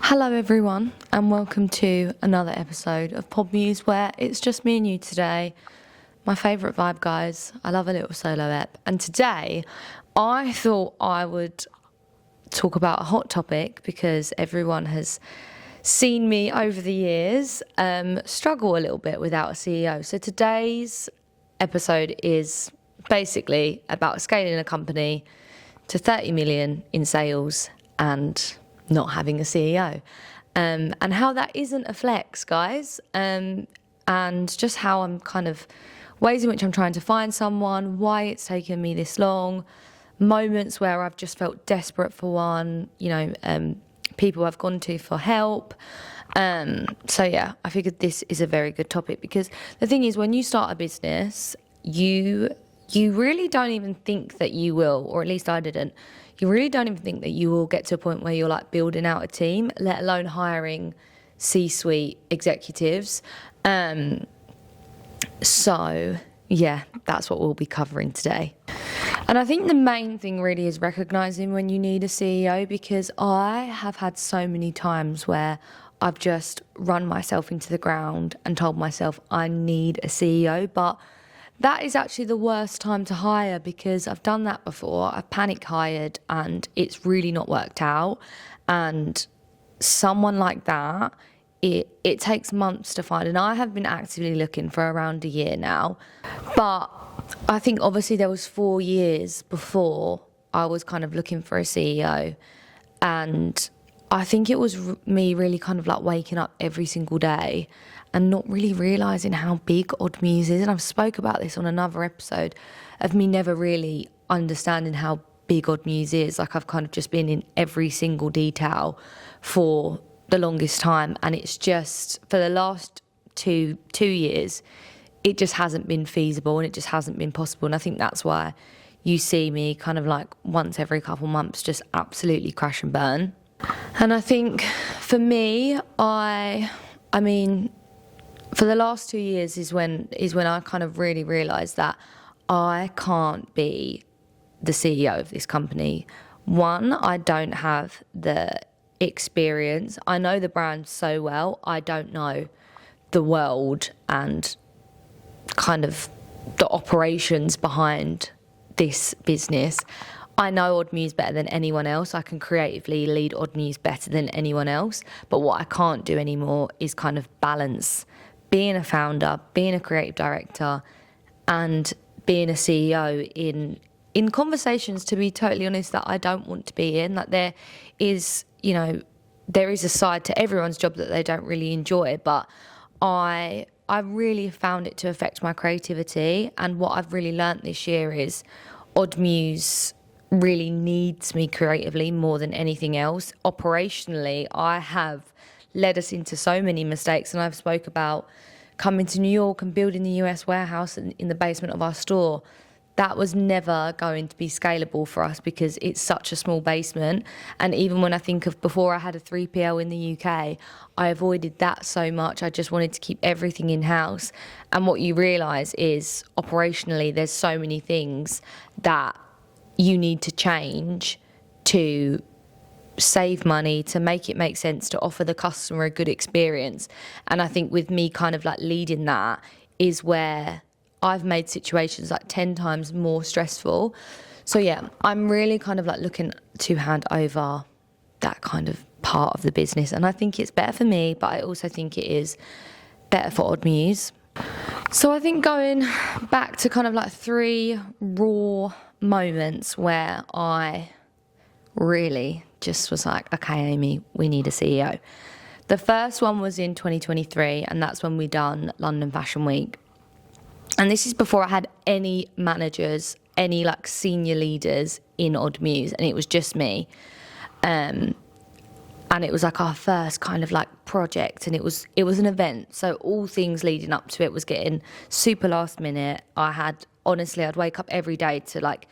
Hello everyone and welcome to another episode of Odd Muse where it's just me and you today. My favourite vibe, guys. I love a little solo ep. And today I thought I would talk about a hot topic because everyone has seen me over the years struggle a little bit without a CEO. So today's episode is basically about scaling a company to 30 million in sales and not having a CEO, and how that isn't a flex, guys, and just how I'm kind of ways in which I'm trying to find someone, why it's taken me this long, moments where I've just felt desperate for one, people I've gone to for help. So yeah, I figured this is a very good topic because the thing is, when you start a business, you really don't even think that you will, or at least I didn't. You really don't even think that you will get to a point where you're like building out a team, let alone hiring C-suite executives. So yeah, that's what we'll be covering today. And I think the main thing really is recognizing when you need a CEO, because I have had so many times where I've just run myself into the ground and told myself I need a CEO, but that is actually the worst time to hire because I've done that before. I've panic hired and it's really not worked out. And someone like that, it takes months to find. And I have been actively looking for around a year now. But I think obviously there was 4 years before I was kind of looking for a CEO. And I think it was me really kind of like waking up every single day and not really realising how big Odd Muse is. And I've spoke about this on another episode of me never really understanding how big Odd Muse is. Like, I've kind of just been in every single detail for the longest time. And it's just, for the last two years, it just hasn't been feasible and it just hasn't been possible. And I think that's why you see me kind of like once every couple months just absolutely crash and burn. And I think for me, I mean, for the last 2 years is when I kind of really realised that I can't be the CEO of this company. One, I don't have the experience. I know the brand so well. I don't know the world and kind of the operations behind this business. I know Odd Muse better than anyone else. I can creatively lead Odd Muse better than anyone else. But what I can't do anymore is kind of balance being a founder, being a creative director, and being a CEO in conversations, to be totally honest, that I don't want to be in. Like, there is a side to everyone's job that they don't really enjoy, but I really found it to affect my creativity. And what I've really learnt this year is Odd Muse really needs me creatively more than anything else. Operationally, I have led us into so many mistakes, and I've spoke about coming to New York and building the US warehouse in the basement of our store. That was never going to be scalable for us because it's such a small basement. And even when I think of before I had a 3PL in the UK, I avoided that so much. I just wanted to keep everything in-house. And what you realise is operationally there's so many things that you need to change to save money, to make it make sense, to offer the customer a good experience. And I think with me kind of like leading that is where I've made situations like 10 times more stressful. So yeah, I'm really kind of like looking to hand over that kind of part of the business. And I think it's better for me, but I also think it is better for Odd Muse. So I think going back to kind of like 3 raw moments where I really just was like, okay, Aimee, we need a CEO. The first one was in 2023, and that's when we done London Fashion Week. And this is before I had any managers, any like senior leaders in Odd Muse, and it was just me. And it was like our first kind of like project, and it was an event. So all things leading up to it was getting super last minute. I'd wake up every day to like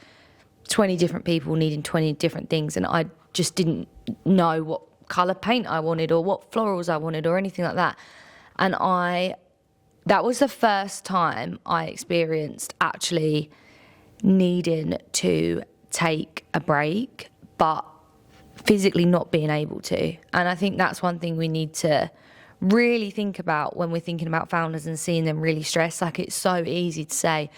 20 different people needing 20 different things, and I just didn't know what colour paint I wanted or what florals I wanted or anything like that. And that was the first time I experienced actually needing to take a break, but physically not being able to. And I think that's one thing we need to really think about when we're thinking about founders and seeing them really stressed. Like, it's so easy to say,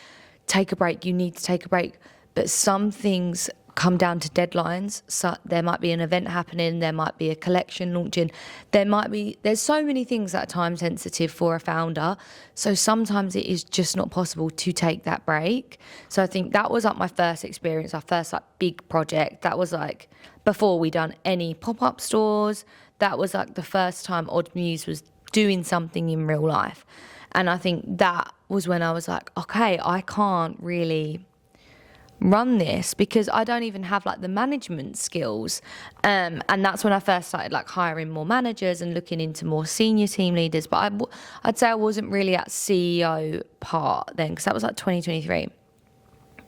take a break, you need to take a break. But some things come down to deadlines. So there might be an event happening, there might be a collection launching, there's so many things that are time sensitive for a founder. So sometimes it is just not possible to take that break. So I think that was like my first experience, our first like big project. That was like before we done any pop-up stores. That was like the first time Odd Muse was doing something in real life. And I think that was when I was like, okay, I can't really run this because I don't even have like the management skills. And that's when I first started like hiring more managers and looking into more senior team leaders. But I'd say I wasn't really at CEO part then, because that was like 2023.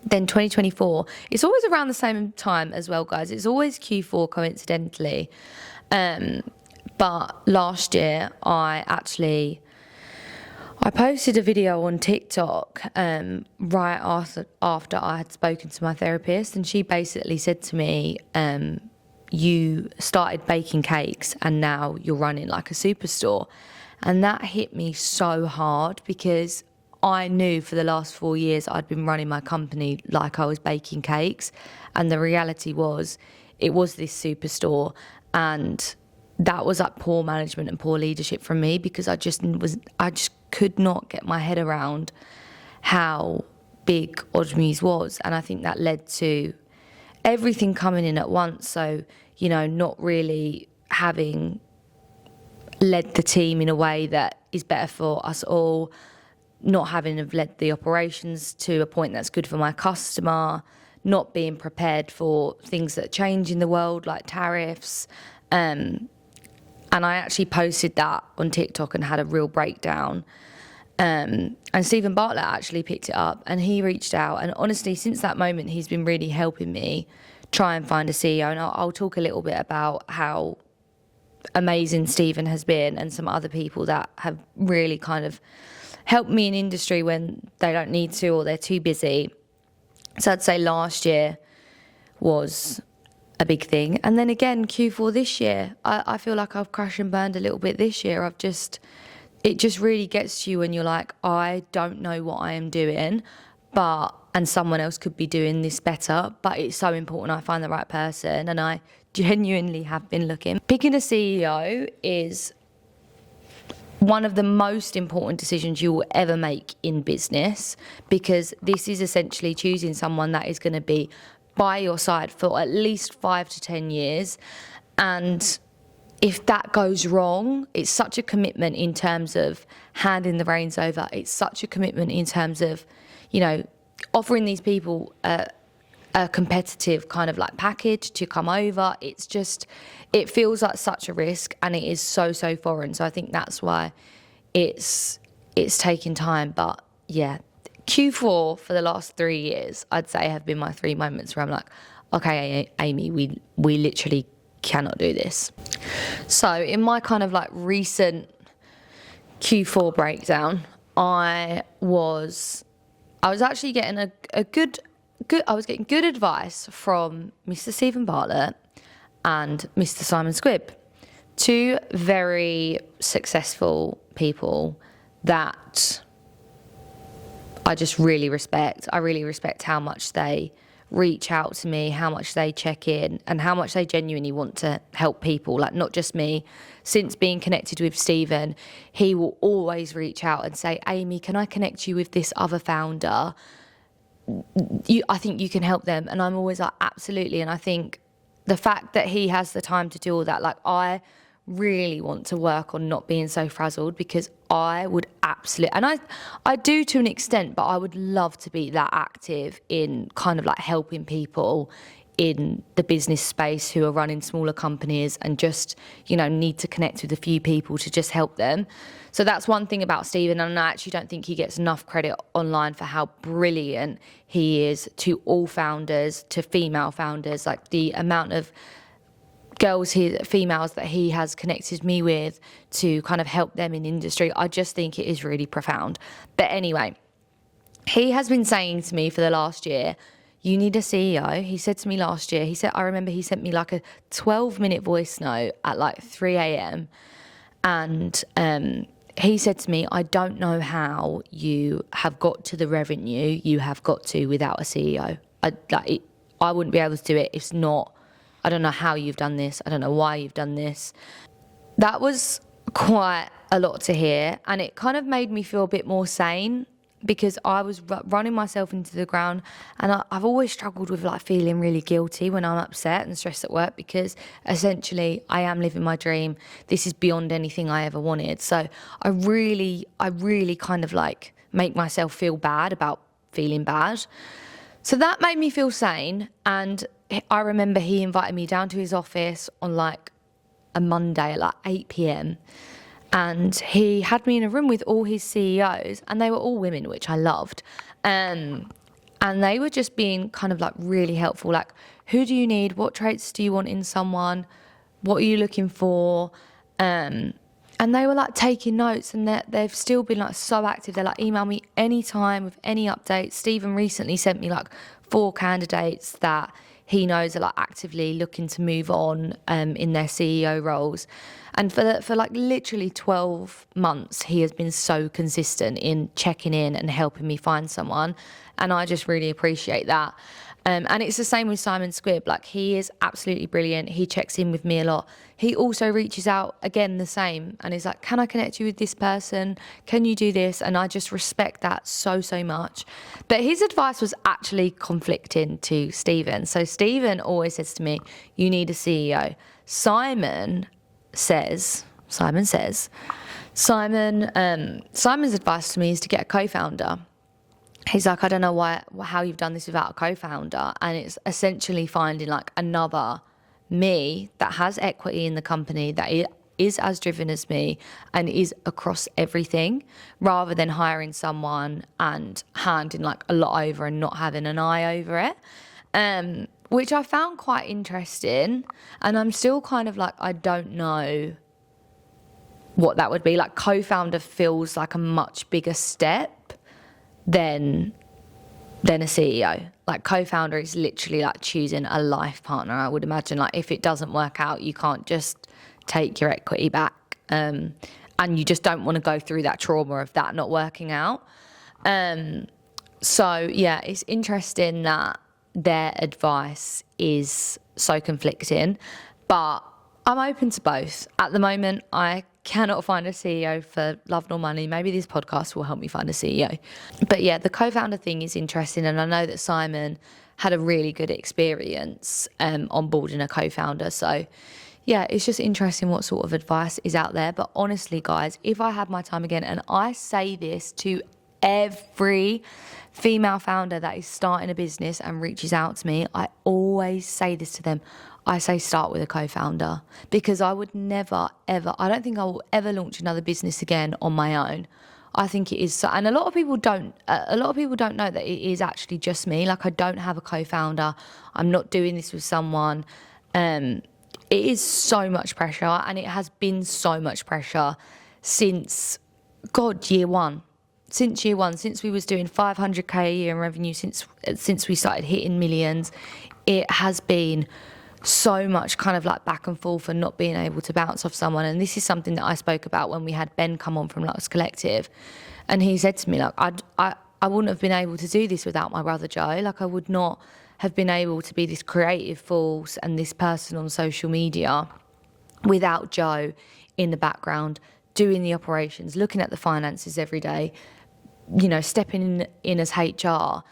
Then 2024, it's always around the same time as well, guys. It's always Q4 coincidentally. But last year I posted a video on TikTok right after I had spoken to my therapist, and she basically said to me, you started baking cakes and now you're running like a superstore. And that hit me so hard because I knew for the last 4 years I'd been running my company like I was baking cakes, and the reality was it was this superstore, and that was like poor management and poor leadership from me because I just could not get my head around how big Odd Muse was. And I think that led to everything coming in at once. So, you know, not really having led the team in a way that is better for us all, not having have led the operations to a point that's good for my customer, not being prepared for things that change in the world like tariffs. And I actually posted that on TikTok and had a real breakdown. And Stephen Bartlett actually picked it up and he reached out. And honestly, since that moment, he's been really helping me try and find a CEO. And I'll talk a little bit about how amazing Stephen has been and some other people that have really kind of helped me in industry when they don't need to or they're too busy. So I'd say last year was a big thing. And then again, Q4 this year, I feel like I've crashed and burned a little bit this year. It just really gets to you when you're like, I don't know what I am doing, and someone else could be doing this better, but it's so important I find the right person, and I genuinely have been looking. Picking a CEO is one of the most important decisions you will ever make in business, because this is essentially choosing someone that is going to be by your side for at least 5 to 10 years. And if that goes wrong, it's such a commitment in terms of handing the reins over. It's such a commitment in terms of, you know, offering these people a competitive kind of like package to come over. It's just, it feels like such a risk, and it is so foreign. So I think that's why it's taking time. But yeah, Q4 for the last 3 years, I'd say, have been my 3 moments where I'm like, okay, Aimee, we literally cannot do this. So in my kind of like recent Q4 breakdown, I was actually getting I was getting good advice from Mr. Stephen Bartlett and Mr. Simon Squibb, 2 very successful people that I just really respect. I really respect how much they reach out to me, how much they check in, and how much they genuinely want to help people, like not just me. Since being connected with Stephen, he will always reach out and say, Aimee, can I connect you with this other founder? I think you can help them. And I'm always like, absolutely. And I think the fact that he has the time to do all that, like, I really want to work on not being so frazzled, because I would absolutely, and I do to an extent, but I would love to be that active in kind of like helping people in the business space who are running smaller companies and just, you know, need to connect with a few people to just help them. So that's one thing about Stephen, and I actually don't think he gets enough credit online for how brilliant he is to all founders, to female founders, like the amount of females that he has connected me with to kind of help them in industry. I just think it is really profound. But anyway, he has been saying to me for the last year, you need a CEO. He said to me last year, I remember he sent me like a 12-minute voice note at like 3 a.m. And he said to me, I don't know how you have got to the revenue you have got to without a CEO. I wouldn't be able to do it. It's not, I don't know how you've done this. I don't know why you've done this. That was quite a lot to hear, and it kind of made me feel a bit more sane, because I was running myself into the ground, and I've always struggled with like feeling really guilty when I'm upset and stressed at work, because essentially I am living my dream. This is beyond anything I ever wanted. So I really kind of like make myself feel bad about feeling bad. So that made me feel sane. And I remember he invited me down to his office on like a Monday at like 8 p.m. And he had me in a room with all his CEOs, and they were all women, which I loved. And they were just being kind of like really helpful. Like, who do you need? What traits do you want in someone? What are you looking for? And they were like taking notes, and they've still been like so active. They're like, email me anytime with any updates. Stephen recently sent me like 4 candidates that he knows are like actively looking to move on in their CEO roles. And for like literally 12 months, he has been so consistent in checking in and helping me find someone. And I just really appreciate that. And it's the same with Simon Squibb. Like, he is absolutely brilliant. He checks in with me a lot. He also reaches out, again, the same. And he's like, can I connect you with this person? Can you do this? And I just respect that so much. But his advice was actually conflicting to Stephen. So Stephen always says to me, you need a CEO. Simon's advice to me is to get a co-founder. He's like, I don't know how you've done this without a co-founder. And it's essentially finding like another me that has equity in the company, that is as driven as me and is across everything, rather than hiring someone and handing like a lot over and not having an eye over it. Which I found quite interesting. And I'm still kind of like, I don't know what that would be. Like, co-founder feels like a much bigger step than a CEO. Like, co-founder is literally like choosing a life partner. I would imagine, like, if it doesn't work out, you can't just take your equity back, and you just don't want to go through that trauma of that not working out. So yeah, it's interesting that their advice is so conflicting, but I'm open to both. At the moment, I cannot find a CEO for love nor money. Maybe this podcast will help me find a CEO. But yeah, the co-founder thing is interesting, and I know that Simon had a really good experience onboarding a co-founder. So yeah, it's just interesting what sort of advice is out there. But honestly, guys, if I had my time again, and I say this to every female founder that is starting a business and reaches out to me, I always say this to them. I say start with a co-founder, because I would never, ever, I don't think I will ever launch another business again on my own. I think it is so, and a lot of people don't know that it is actually just me. Like, I don't have a co-founder. I'm not doing this with someone. It is so much pressure, and it has been so much pressure since, year one. Since year one, since we was doing 500k a year in revenue, since we started hitting millions, it has been so much kind of like back and forth and not being able to bounce off someone. And this is something that I spoke about when we had Ben come on from Lux Collective, and he said to me, like, I wouldn't have been able to do this without my brother Joe. Like, I would not have been able to be this creative force and this person on social media without Joe in the background, doing the operations, looking at the finances every day, you know, stepping in as HR.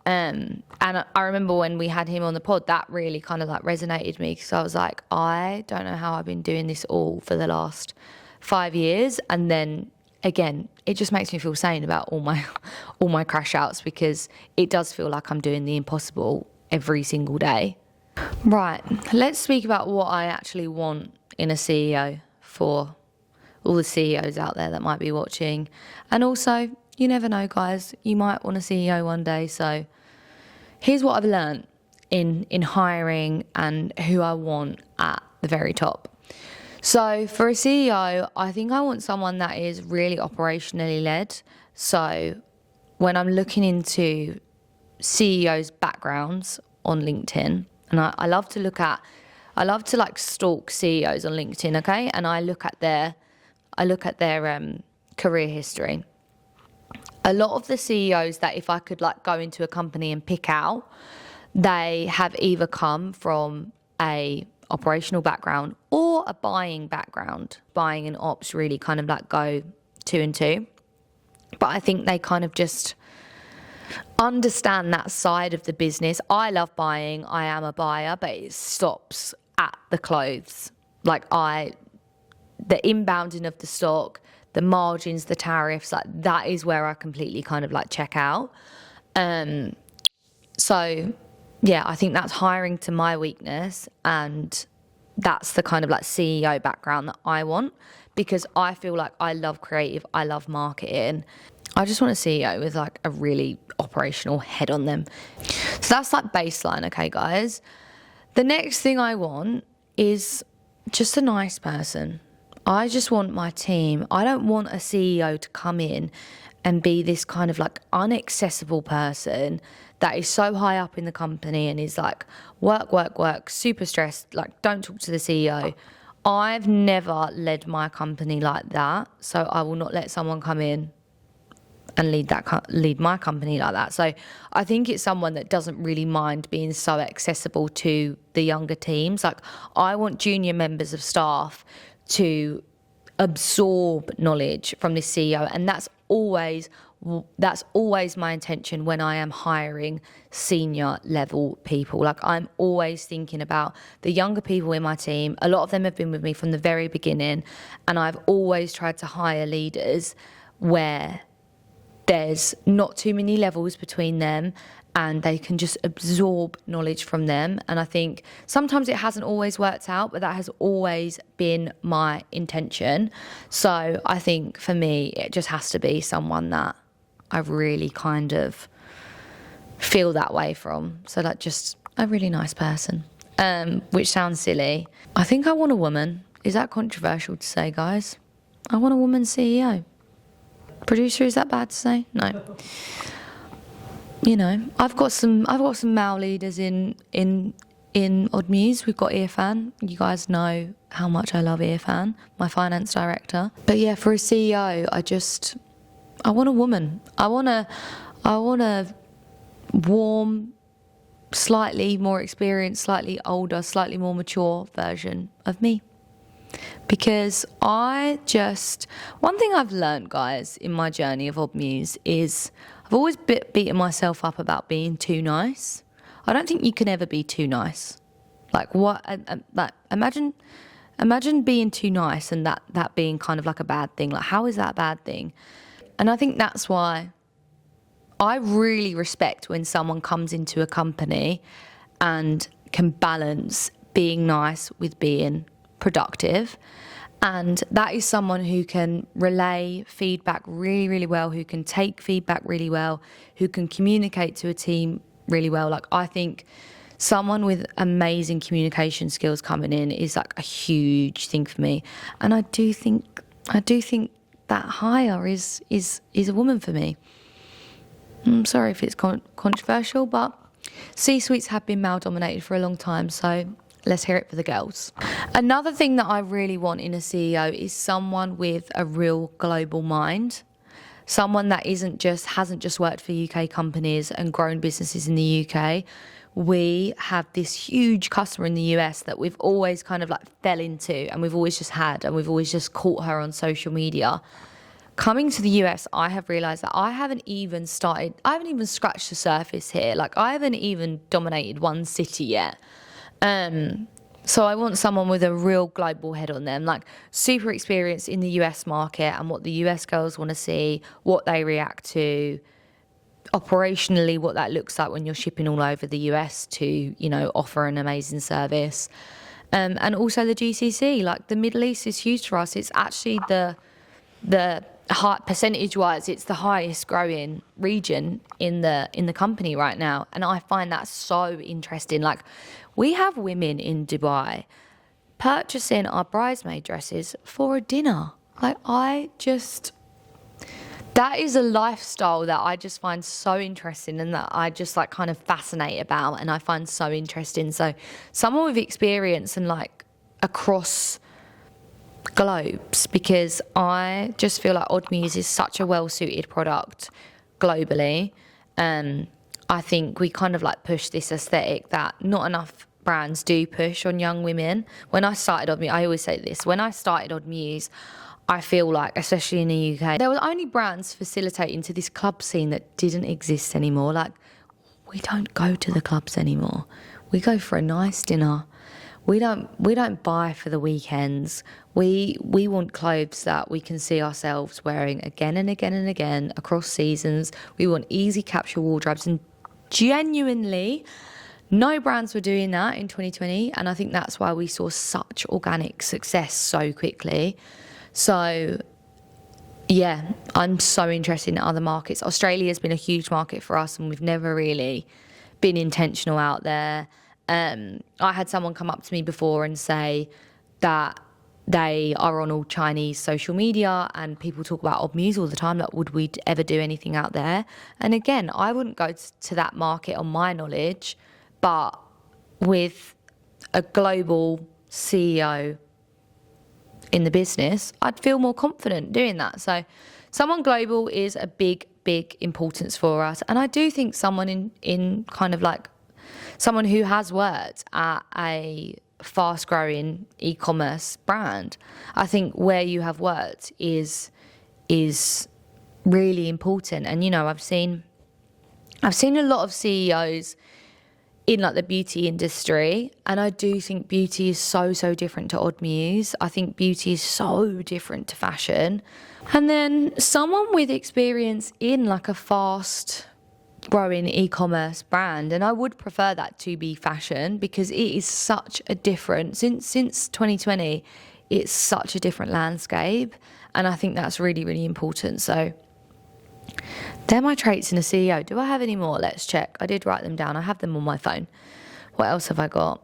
And I remember when we had him on the pod, that really kind of like resonated with me, because I was like, I don't know how I've been doing this all for the last 5 years. And then again, it just makes me feel sane about all my crash outs, because it does feel like I'm doing the impossible every single day. Right, let's speak about what I actually want in a CEO, for all the CEOs out there that might be watching. And also, you never know, guys, you might want a CEO one day. So here's what I've learned in hiring and who I want at the very top. So for a CEO, I think I want someone that is really operationally led. So when I'm looking into CEOs' backgrounds on LinkedIn, and I love to like stalk CEOs on LinkedIn, okay? And I look at their career history. A lot of the CEOs that if I could like go into a company and pick out, they have either come from a operational background or a buying background. Buying and ops really kind of like go 2 and 2. But I think they kind of just understand that side of the business. I love buying. I am a buyer, but it stops at the clothes. Like the inbounding of the stock, the margins, the tariffs, like that is where I completely kind of like check out. So yeah, I think that's hiring to my weakness, and that's the kind of like CEO background that I want, because I feel like I love creative, I love marketing. I just want a CEO with like a really operational head on them. So that's like baseline, okay, guys? The next thing I want is just a nice person. I just want my team. I don't want a CEO to come in and be this kind of like inaccessible person that is so high up in the company and is like work, super stressed, like don't talk to the CEO. I've never led my company like that, so I will not let someone come in and lead my company like that. So I think it's someone that doesn't really mind being so accessible to the younger teams. Like I want junior members of staff to absorb knowledge from this CEO, and that's always my intention when I am hiring senior level people. Like I'm always thinking about the younger people in my team. A lot of them have been with me from the very beginning, and I've always tried to hire leaders where there's not too many levels between them and they can just absorb knowledge from them. And I think sometimes it hasn't always worked out, but that has always been my intention. So I think for me, it just has to be someone that I really kind of feel that way from. So like just a really nice person, which sounds silly. I think I want a woman. Is that controversial to say, guys? I want a woman CEO. Producer, is that bad to say? No. You know, I've got some male leaders in Odd Muse. We've got Irfan. You guys know how much I love Irfan, my finance director. But yeah, for a CEO, I want a woman. I want a warm, slightly more experienced, slightly older, slightly more mature version of me. Because one thing I've learned, guys, in my journey of Odd Muse is I've always beaten myself up about being too nice. I don't think you can ever be too nice. Like what? Like imagine being too nice and that being kind of like a bad thing. Like how is that a bad thing? And I think that's why I really respect when someone comes into a company and can balance being nice with being productive. And that is someone who can relay feedback really, really well, who can take feedback really well, who can communicate to a team really well. Like I think someone with amazing communication skills coming in is like a huge thing for me. And I do think that hire is a woman for me. I'm sorry if it's controversial, but C-suites have been male dominated for a long time, so let's hear it for the girls. Another thing that I really want in a CEO is someone with a real global mind. Someone that hasn't just worked for UK companies and grown businesses in the UK. We have this huge customer in the US that we've always kind of like fell into, and we've always just had, and we've always just caught her on social media. Coming to the US, I have realised that I haven't even scratched the surface here. Like I haven't even dominated one city yet. So I want someone with a real global head on them, like super experienced in the US market and what the US girls want to see, what they react to, operationally what that looks like when you're shipping all over the US to, you know, offer an amazing service. And also the GCC, like the Middle East is huge for us. It's actually the percentage-wise, it's the highest growing region in the company right now, and I find that so interesting. Like, we have women in Dubai purchasing our bridesmaid dresses for a dinner. Like, that is a lifestyle that I just find so interesting and that I just like kind of fascinate about and I find so interesting. So someone with experience and like across globes, because I just feel like Odd Muse is such a well-suited product globally. I think we kind of like push this aesthetic that not enough brands do push on young women. When I started Odd Muse, I always say this, when I started Odd Muse, I feel like, especially in the UK, there were only brands facilitating to this club scene that didn't exist anymore. Like, we don't go to the clubs anymore. We go for a nice dinner. We don't buy for the weekends. We want clothes that we can see ourselves wearing again and again and again across seasons. We want easy capsule wardrobes, and genuinely, no brands were doing that in 2020, and I think that's why we saw such organic success so quickly. So, yeah, I'm so interested in other markets. Australia has been a huge market for us, and we've never really been intentional out there. I had someone come up to me before and say that they are on all Chinese social media and people talk about Odd Muse all the time, like would we ever do anything out there? And again, I wouldn't go to that market on my knowledge, but with a global CEO in the business, I'd feel more confident doing that. So someone global is a big importance for us. And I do think someone in kind of like someone who has worked at a fast growing e-commerce brand, I think where you have worked is really important. And, you know, I've seen a lot of CEOs in like the beauty industry, and I do think beauty is so different to Odd Muse. I think beauty is so different to fashion. And then someone with experience in like a fast growing e-commerce brand, and I would prefer that to be fashion, because it is such a different, since 2020, it's such a different landscape, and I think that's really important. So they're my traits in a CEO. Do I have any more? Let's check. I did write them down. I have them on my phone. What else have I got?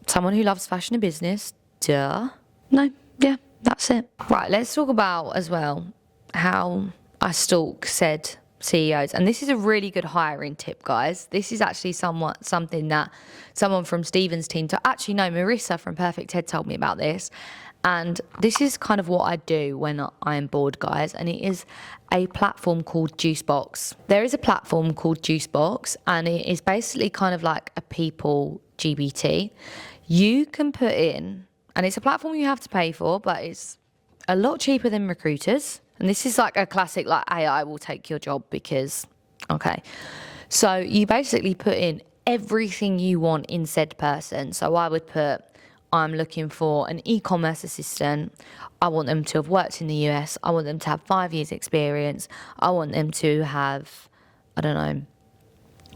Someone who loves fashion and business. Duh. No, yeah, that's it. Right, let's talk about as well how I stalk said CEOs. And this is a really good hiring tip, guys. This is actually something that someone from Stephen's team, actually no, Marissa from Perfect Head told me about this. And this is kind of what I do when I am bored, guys. And it is a platform called Juicebox. There is a platform called Juicebox, and it is basically kind of like a people GBT. You can put in, and it's a platform you have to pay for, but it's a lot cheaper than recruiters. And this is like a classic, like AI will take your job because, okay. So you basically put in everything you want in said person. So I would put, I'm looking for an e-commerce assistant. I want them to have worked in the US. I want them to have 5 years experience. I want them to have, I don't know,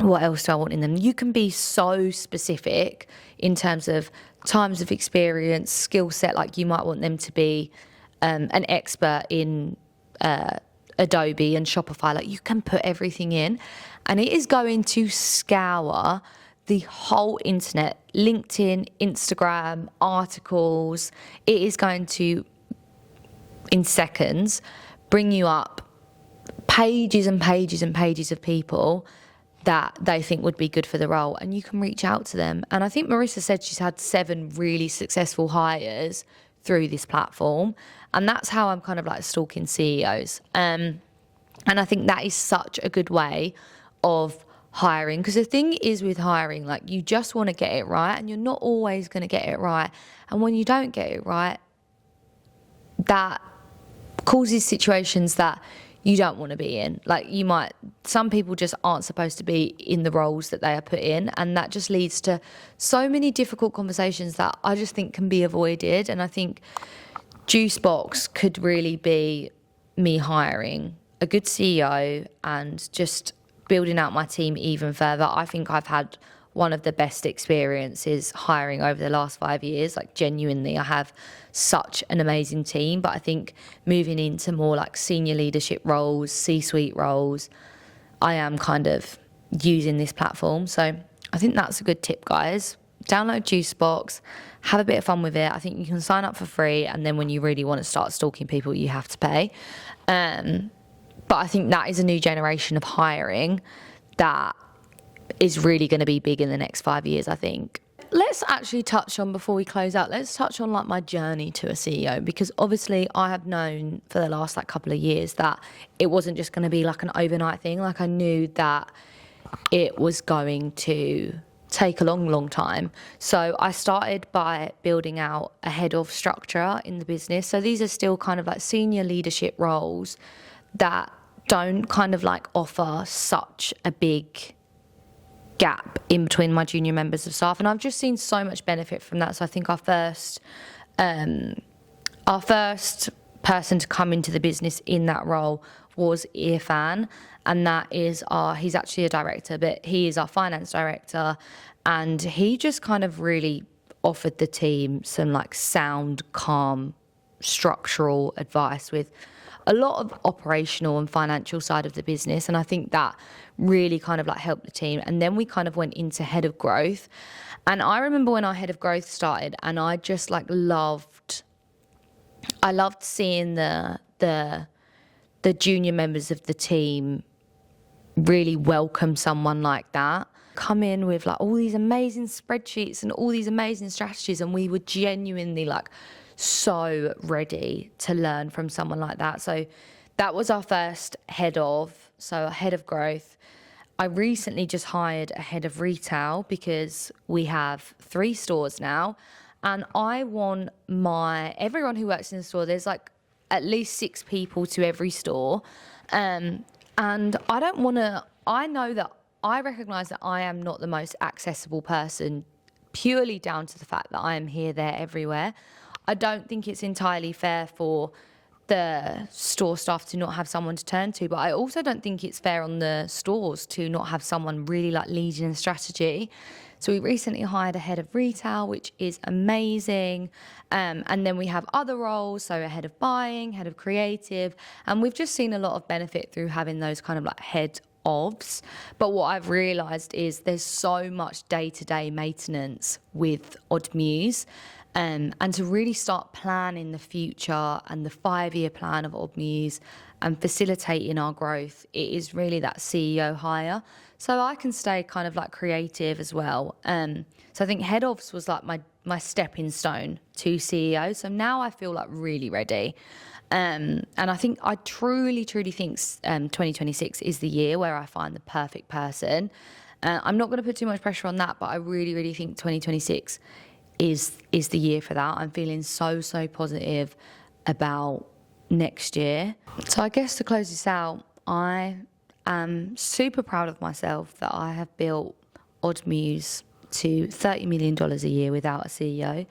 what else do I want in them? You can be so specific in terms of times of experience, skill set. Like you might want them to be an expert in Adobe and Shopify. Like you can put everything in, and it is going to scour the whole internet, LinkedIn, Instagram, articles. It is going to, in seconds, bring you up pages and pages and pages of people that they think would be good for the role, and you can reach out to them. And I think Marissa said she's had 7 really successful hires through this platform, and that's how I'm kind of like stalking CEOs. And I think that is such a good way of hiring, because the thing is with hiring, like you just want to get it right, and you're not always going to get it right. And when you don't get it right, that causes situations that you don't want to be in. Like some people just aren't supposed to be in the roles that they are put in, and that just leads to so many difficult conversations that I just think can be avoided. And I think Juicebox could really be me hiring a good CEO and just building out my team even further. I think I've had one of the best experiences hiring over the last 5 years. Like genuinely, I have such an amazing team, but I think moving into more like senior leadership roles, C-suite roles, I am kind of using this platform. So I think that's a good tip, guys. Download Juicebox, have a bit of fun with it. I think you can sign up for free, and then when you really want to start stalking people, you have to pay. But I think that is a new generation of hiring that is really going to be big in the next 5 years, I think. Let's actually touch on, before we close out, let's touch on like my journey to a CEO, because obviously I have known for the last like couple of years that it wasn't just going to be like an overnight thing. Like I knew that it was going to take a long time. So I started by building out a head of structure in the business. So these are still kind of like senior leadership roles that don't kind of like offer such a big gap in between my junior members of staff, and I've just seen so much benefit from that. So I think our first person to come into the business in that role was Irfan, and that is he's actually a director, but he is our finance director, and he just kind of really offered the team some like sound, calm, structural advice with a lot of operational and financial side of the business. And I think that really kind of like helped the team. And then we kind of went into head of growth. And I remember when our head of growth started, and I just like loved seeing the junior members of the team really welcome someone like that. Come in with like all these amazing spreadsheets and all these amazing strategies, and we were genuinely like so ready to learn from someone like that. So that was our first head of growth. I recently just hired a head of retail because we have 3 stores now, and I want everyone who works in the store, there's like at least 6 people to every store, and I recognise that I am not the most accessible person, purely down to the fact that I am here, there, everywhere. I don't think it's entirely fair for the store staff to not have someone to turn to, but I also don't think it's fair on the stores to not have someone really like leading the strategy. So we recently hired a head of retail, which is amazing. And then we have other roles, so a head of buying, head of creative, and we've just seen a lot of benefit through having those kind of like head ofs. But what I've realised is there's so much day-to-day maintenance with Odd Muse. And to really start planning the future and the 5-year plan of Odd Muse and facilitating our growth, it is really that CEO hire. So I can stay kind of like creative as well. So I think head ofs was like my stepping stone to CEO. So now I feel like really ready. And I truly think 2026 is the year where I find the perfect person. I'm not going to put too much pressure on that, but I really think 2026 is the year for that. I'm feeling so positive about next year. So I guess to close this out, I am super proud of myself that I have built Odd Muse to $30 million a year without a CEO.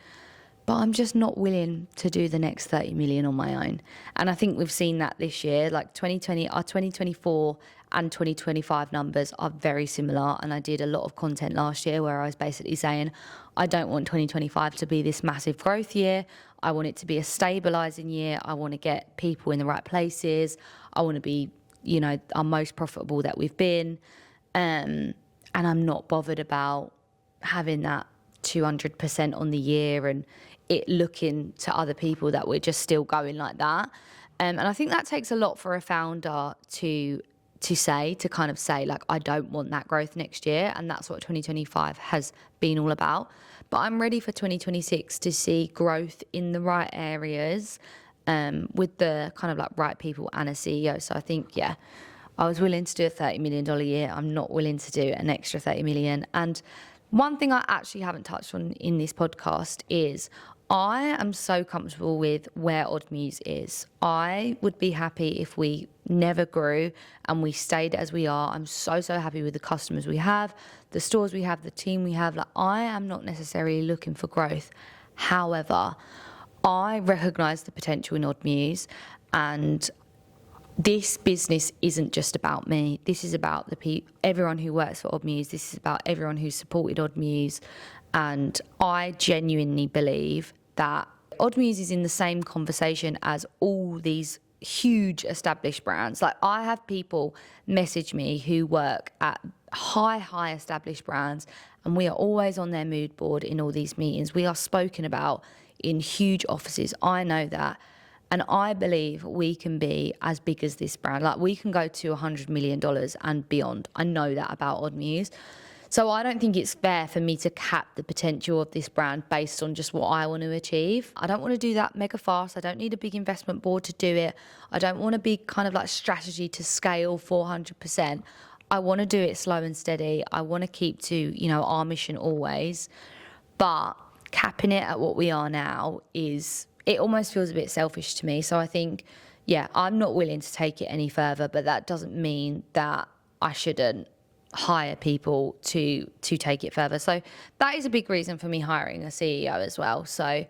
But I'm just not willing to do the next 30 million on my own. And I think we've seen that this year. Like our 2024 and 2025 numbers are very similar. And I did a lot of content last year where I was basically saying, I don't want 2025 to be this massive growth year. I want it to be a stabilising year. I want to get people in the right places. I want to be, our most profitable that we've been. And I'm not bothered about having that 200% on the year and it looking to other people that we're just still going like that. And I think that takes a lot for a founder to kind of say, like, I don't want that growth next year. And that's what 2025 has been all about. But I'm ready for 2026 to see growth in the right areas with the kind of like right people and a CEO. So I think, I was willing to do a $30 million a year. I'm not willing to do an extra 30 million. And one thing I actually haven't touched on in this podcast is I am so comfortable with where Odd Muse is. I would be happy if we never grew and we stayed as we are. I'm so happy with the customers we have, the stores we have, the team we have. Like, I am not necessarily looking for growth. However, I recognise the potential in Odd Muse, and this business isn't just about me. This is about everyone who works for Odd Muse. This is about everyone who's supported Odd Muse. And I genuinely believe that Odd Muse is in the same conversation as all these huge established brands. Like, I have people message me who work at high established brands, and we are always on their mood board in all these meetings. We are spoken about in huge offices. I know that. And I believe we can be as big as this brand. Like, we can go to $100 million and beyond. I know that about Odd Muse. So I don't think it's fair for me to cap the potential of this brand based on just what I want to achieve. I don't want to do that mega fast. I don't need a big investment board to do it. I don't want a big kind of like strategy to scale 400%. I want to do it slow and steady. I want to keep to, you know, our mission always. But capping it at what we are now it almost feels a bit selfish to me. So I think, yeah, I'm not willing to take it any further, but that doesn't mean that I shouldn't hire people to take it further. So that is a big reason for me hiring a CEO as well. So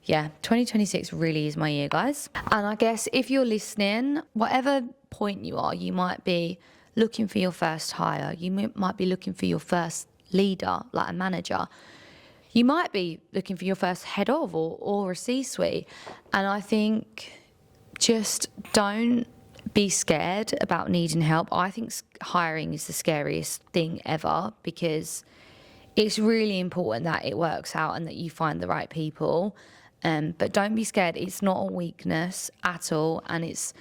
yeah, 2026 really is my year, guys. And I guess if you're listening, whatever point you are, you might be looking for your first hire. You might be looking for your first leader, like a manager. You might be looking for your first head of or a C-suite. And I think just don't be scared about needing help. I think hiring is the scariest thing ever, because it's really important that it works out and that you find the right people. But don't be scared. It's not a weakness at all. And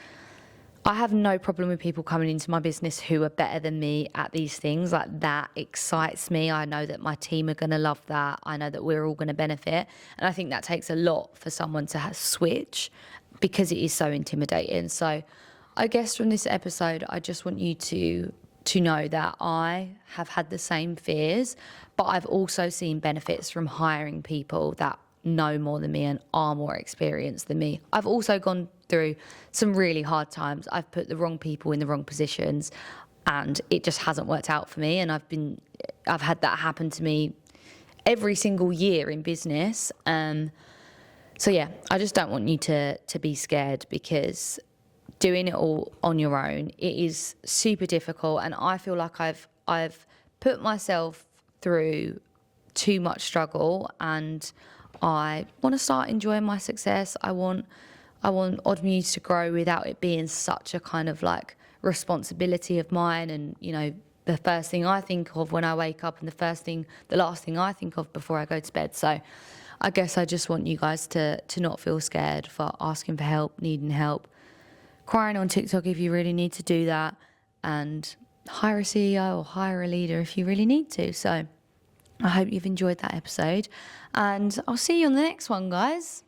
I have no problem with people coming into my business who are better than me at these things. Like, that excites me. I know that my team are going to love that. I know that we're all going to benefit. And I think that takes a lot for someone to switch, because it is so intimidating. So I guess from this episode, I just want you to know that I have had the same fears, but I've also seen benefits from hiring people that know more than me and are more experienced than me. I've also gone through some really hard times. I've put the wrong people in the wrong positions and it just hasn't worked out for me. And I've had that happen to me every single year in business. So yeah, I just don't want you to be scared, because doing it all on your own, it is super difficult. And I feel like I've put myself through too much struggle, and I want to start enjoying my success. I want Odd Muse to grow without it being such a kind of like responsibility of mine. And, you know, the first thing I think of when I wake up and the last thing I think of before I go to bed. So I guess I just want you guys to not feel scared for asking for help, needing help, crying on TikTok if you really need to do that, and hire a CEO or hire a leader if you really need to. So I hope you've enjoyed that episode, and I'll see you on the next one, guys.